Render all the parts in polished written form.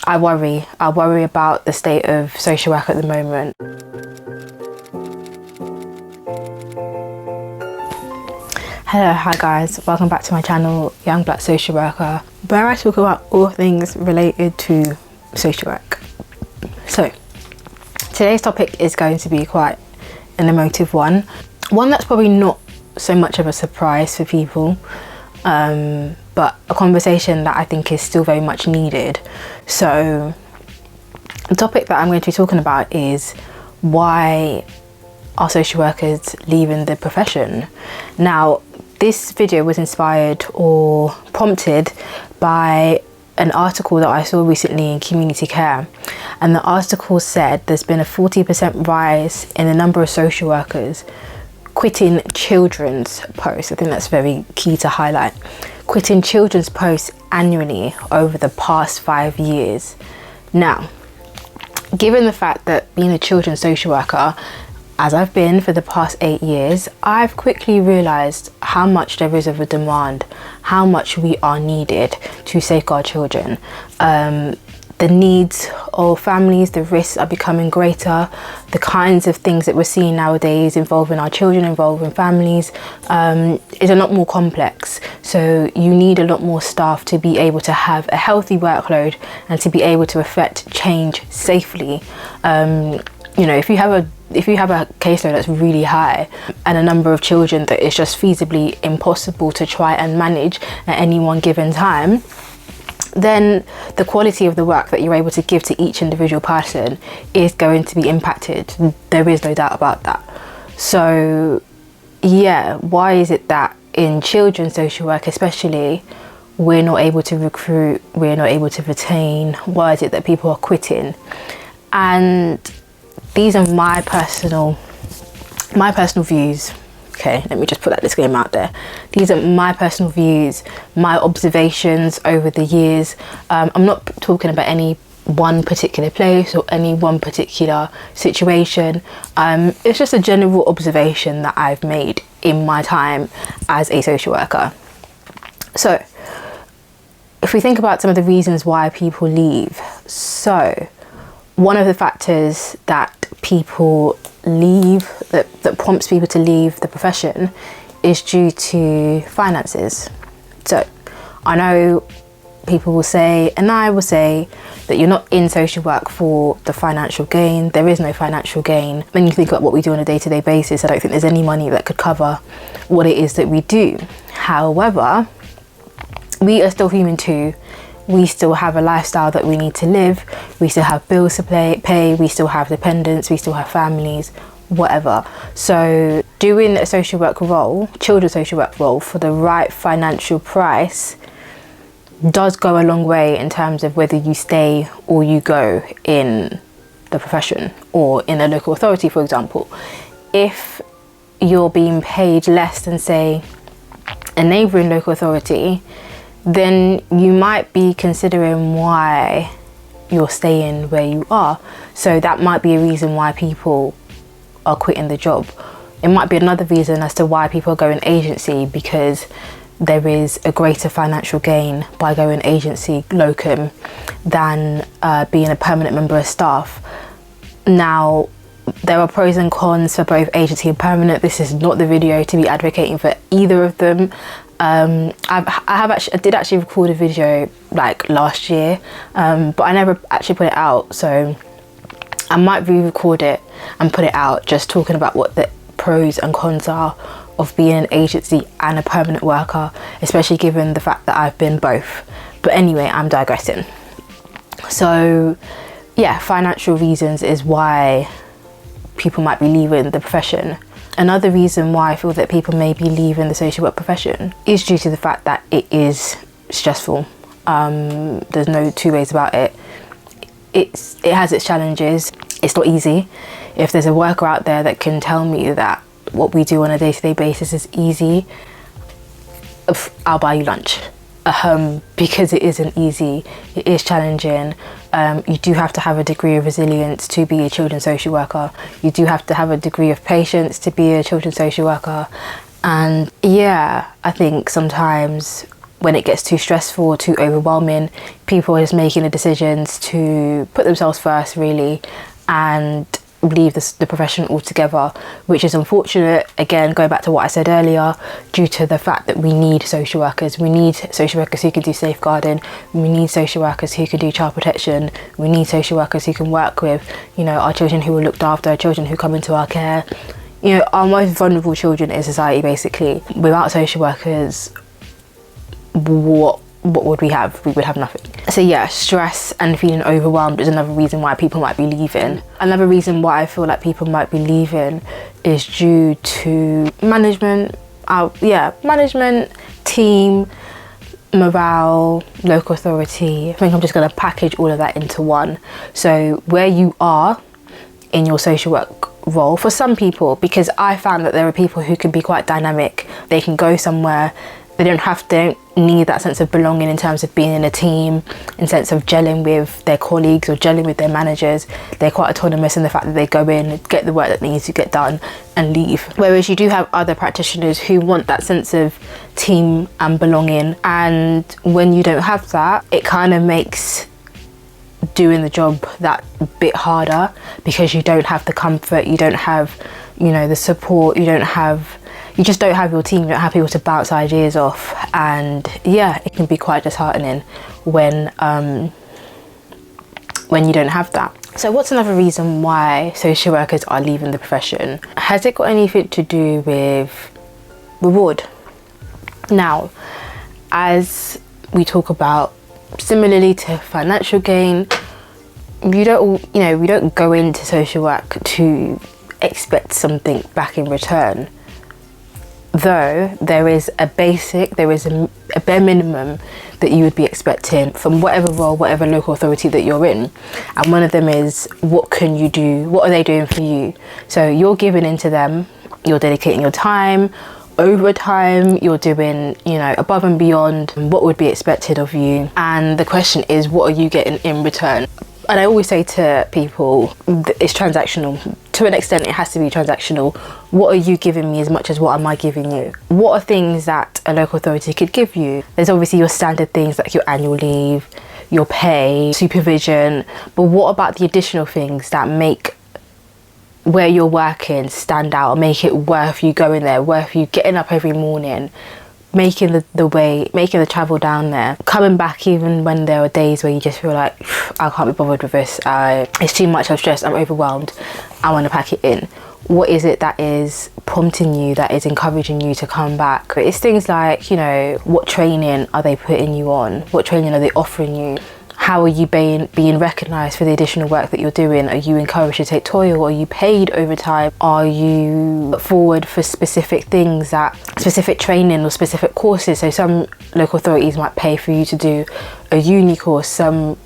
I worry about the state of social work at the moment. Hello, hi guys, welcome back to my channel, Young Black Social Worker, where I talk about all things related to social work. So today's topic is going to be quite an emotive one that's probably not so much of a surprise for people, but a conversation that I think is still very much needed. So the topic that I'm going to be talking about is why are social workers leaving the profession? Now, this video was inspired or prompted by an article that I saw recently in Community Care, and the article said there's been a 40% rise in the number of social workers quitting children's posts. I think that's very key to highlight. Quitting children's posts annually over the past 5 years. Now, given the fact that being a children's social worker, as I've been for the past 8 years, I've quickly realised how much there is of a demand, how much we are needed to safeguard children. The needs of families, the risks are becoming greater. The kinds of things that we're seeing nowadays involving our children, involving families, is a lot more complex. So you need a lot more staff to be able to have a healthy workload and to be able to effect change safely. You know, if you have a caseload that's really high and a number of children that is just feasibly impossible to try and manage at any one given time, then the quality of the work that you're able to give to each individual person is going to be impacted. There is no doubt about that. So yeah, why is it that in children's social work especially, we're not able to recruit, we're not able to retain? Why is it that people are quitting? And these are my personal views. Okay, let me just put that disclaimer out there. These are my personal views, my observations over the years. I'm not talking about any one particular place or any one particular situation. It's just a general observation that I've made in my time as a social worker. So if we think about some of the reasons why people leave, so one of the factors that people leave, that prompts people to leave the profession, is due to finances. So I know people will say, and I will say, that you're not in social work for the financial gain. There is no financial gain. When you think about what we do on a day-to-day basis, I don't think there's any money that could cover what it is that we do. However, we are still human too. We still have a lifestyle that we need to live. We still have bills to pay. We still have dependents. We still have families, whatever. So doing a social work role, children's social work role, for the right financial price does go a long way in terms of whether you stay or you go in the profession or in a local authority, for example. If you're being paid less than, say, a neighbouring local authority, then you might be considering why you're staying where you are. So that might be a reason why people are quitting the job. It might be another reason as to why people are going agency, because there is a greater financial gain by going agency locum than being a permanent member of staff. Now, there are pros and cons for both agency and permanent. This is not the video to be advocating for either of them. I did actually record a video like last year, but I never actually put it out, so I might re-record it and put it out, just talking about what the pros and cons are of being an agency and a permanent worker, especially given the fact that I've been both. But anyway, I'm digressing. So yeah, financial reasons is why people might be leaving the profession. Another reason why I feel that people may be leaving the social work profession is due to the fact that it is stressful. There's no two ways about it. It has its challenges. It's not easy. If there's a worker out there that can tell me that what we do on a day-to-day basis is easy, I'll buy you lunch. Because it isn't easy, it is challenging. You do have to have a degree of resilience to be a children's social worker. You do have to have a degree of patience to be a children's social worker. And yeah, I think sometimes when it gets too stressful, too overwhelming, people are just making the decisions to put themselves first, really, and leave the profession altogether, which is unfortunate. Again, going back to what I said earlier, due to the fact that we need social workers. We need social workers who can do safeguarding. We need social workers who can do child protection. We need social workers who can work with, you know, our children who are looked after, children who come into our care, you know, our most vulnerable children in society, basically. Without social workers, what would we have? We would have nothing. So yeah, stress and feeling overwhelmed is another reason why people might be leaving. Another reason why I feel like people might be leaving is due to management, management, team, morale, local authority. I think I'm just going to package all of that into one. So where you are in your social work role, for some people, because I found that there are people who can be quite dynamic. They can go somewhere, they don't need that sense of belonging in terms of being in a team, in sense of gelling with their colleagues or gelling with their managers. They're quite autonomous in the fact that they go in, get the work that needs to get done and leave. Whereas you do have other practitioners who want that sense of team and belonging, and when you don't have that, it kind of makes doing the job that bit harder, because you don't have the comfort, you don't have, you know, the support, you just don't have your team, you don't have people to bounce ideas off. And yeah, it can be quite disheartening when you don't have that. So what's another reason why social workers are leaving the profession? Has it got anything to do with reward? Now, as we talk about, similarly to financial gain, we don't go into social work to expect something back in return. Though there is a bare minimum that you would be expecting from whatever role, whatever local authority that you're in. And one of them is, what can you do? What are they doing for you? So you're giving into them, you're dedicating your time, overtime, you're doing, you know, above and beyond what would be expected of you. And the question is, what are you getting in return? And I always say to people, it's transactional. To an extent, it has to be transactional. What are you giving me as much as what am I giving you? What are things that a local authority could give you? There's obviously your standard things like your annual leave, your pay, supervision, but what about the additional things that make where you're working stand out, make it worth you going there, worth you getting up every morning, making the travel down there, coming back even when there are days where you just feel like, I can't be bothered with this, it's too much, I'm stressed, I'm overwhelmed, I want to pack it in. What is it that is prompting you, that is encouraging you to come back? It's things like, you know, what training are they putting you on? What training are they offering you? How are you being recognised for the additional work that you're doing? Are you encouraged to take toil? Are you paid overtime? Are you put forward for specific things, specific training or specific courses? So some local authorities might pay for you to do a uni course. Some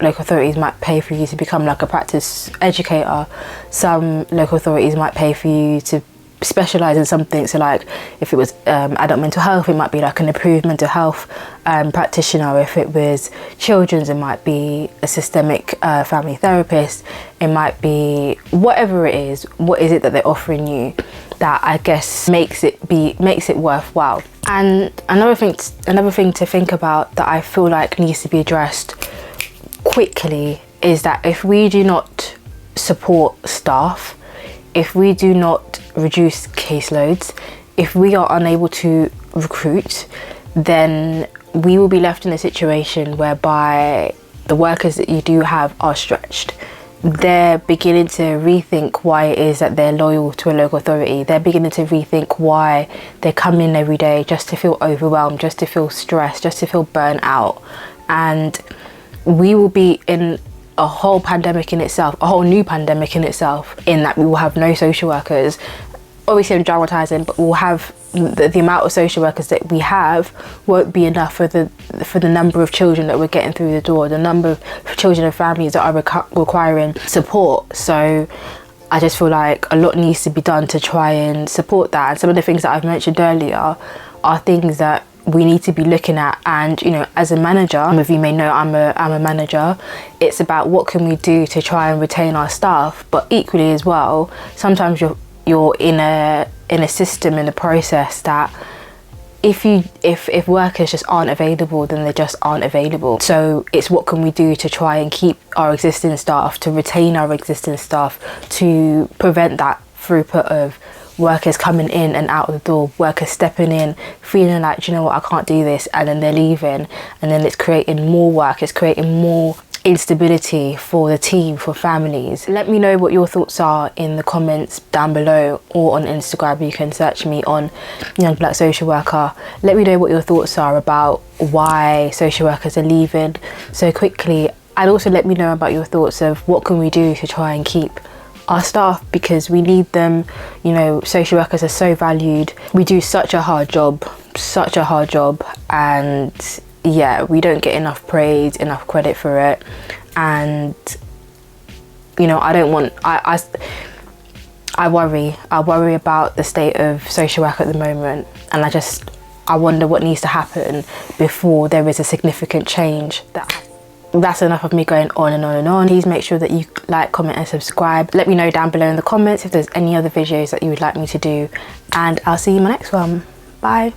local authorities might pay for you to become like a practice educator. Some local authorities might pay for you to specialise in something. So like if it was adult mental health, it might be like an improved mental health practitioner. If it was children's, it might be a systemic family therapist. It might be whatever it is. What is it that they're offering you that I guess makes it worthwhile? And another thing to think about that I feel like needs to be addressed quickly is that if we do not support staff, if we do not reduce caseloads, if we are unable to recruit, then we will be left in a situation whereby the workers that you do have are stretched. They're beginning to rethink why it is that they're loyal to a local authority. They're beginning to rethink why they come in every day just to feel overwhelmed, just to feel stressed, just to feel burnt out. And we will be in a whole pandemic in itself, a whole new pandemic in itself, in that we will have no social workers. Obviously I'm dramatising, but we'll have the amount of social workers that we have won't be enough for the number of children that we're getting through the door, the number of children and families that are requiring support. So I just feel like a lot needs to be done to try and support that. And some of the things that I've mentioned earlier are things that we need to be looking at. And you know, as a manager, some of you may know I'm a manager, it's about what can we do to try and retain our staff. But equally as well, sometimes you're in a system, in a process that if workers just aren't available, then they just aren't available. So it's what can we do to try and keep our existing staff, to retain our existing staff, to prevent that throughput of workers coming in and out of the door, workers stepping in, feeling like, do you know what, I can't do this, and then they're leaving, and then it's creating more work, it's creating more instability for the team, for families. Let me know what your thoughts are in the comments down below, or on Instagram. You can search me on Young Black Social Worker. Let me know what your thoughts are about why social workers are leaving so quickly, and also let me know about your thoughts of what can we do to try and keep our staff, because we need them. You know, social workers are so valued. We do such a hard job, and yeah, we don't get enough praise, enough credit for it. And you know, I don't want, I worry about the state of social work at the moment, and I wonder what needs to happen before there is a significant change. That's enough of me going on and on and on. Please make sure that you like, comment and subscribe. Let me know down below in the comments if there's any other videos that you would like me to do, and I'll see you in my next one. Bye.